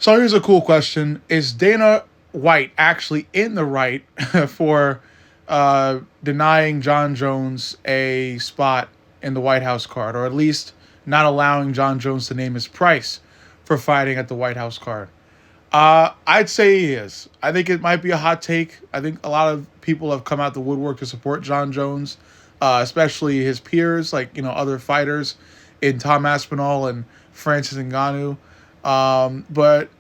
So here's a cool question: is Dana White actually in the right for denying John Jones a spot in the White House card, or at least not allowing John Jones to name his price for fighting at the White House card? I'd say he is. I think it might be a hot take. I think a lot of people have come out the woodwork to support John Jones, especially his peers, like other fighters in Tom Aspinall and Francis Ngannou. But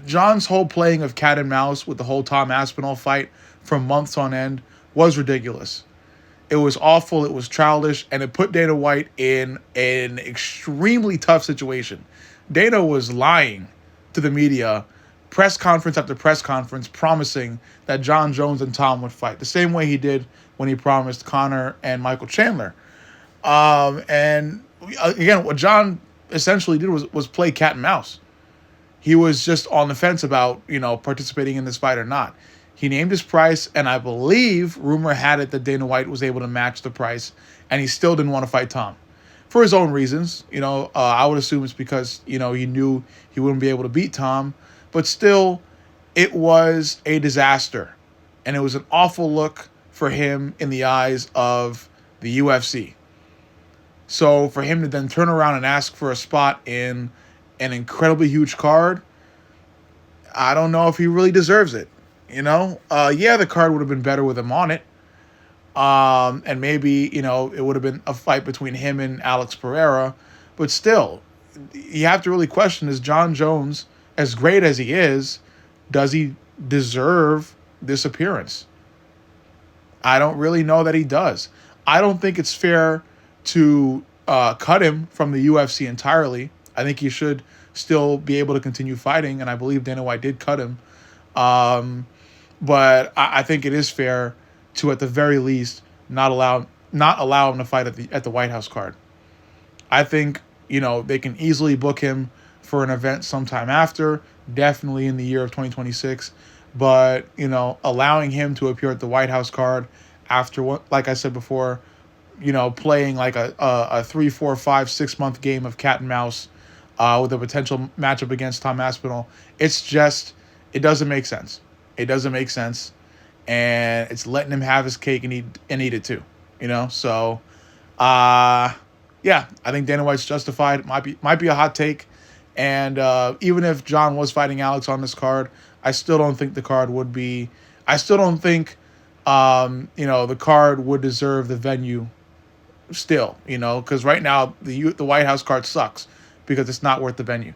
John's whole playing of cat and mouse with the whole Tom Aspinall fight for months on end was ridiculous. It was awful. It was childish, and it put Dana White in an extremely tough situation. Dana was lying to the media, press conference after press conference, promising that John Jones and Tom would fight the same way he did when he promised Conor and Michael Chandler. And again, what John essentially did was play cat and mouse. He was just on the fence about participating in this fight or not. He named his price, and I believe rumor had it that Dana White was able to match the price, and he still didn't want to fight Tom for his own reasons. I would assume it's because he knew he wouldn't be able to beat Tom, but still, it was a disaster, and it was an awful look for him in the eyes of the UFC. So for him to then turn around and ask for a spot in an incredibly huge card, I don't know if he really deserves it. Yeah, the card would have been better with him on it. And maybe, it would have been a fight between him and Alex Pereira. But still, you have to really question, is John Jones, as great as he is, does he deserve this appearance? I don't really know that he does. I don't think it's fair to cut him from the UFC entirely. I think he should still be able to continue fighting, and I believe Dana White did cut him. But I think it is fair to, at the very least, not allow him to fight at the White House card. I think they can easily book him for an event sometime after, definitely in the year of 2026. But allowing him to appear at the White House card after what, like I said before, playing like a 3, 4, 5, 6 month game of cat and mouse with a potential matchup against Tom Aspinall, it doesn't make sense. It doesn't make sense, and it's letting him have his cake and eat it too. So yeah, I think Dana White's justified. Might be a hot take, and even if John was fighting Alex on this card, I still don't think the card would be. I still don't think the card would deserve the venue. Still, because right now the White House card sucks because it's not worth the venue.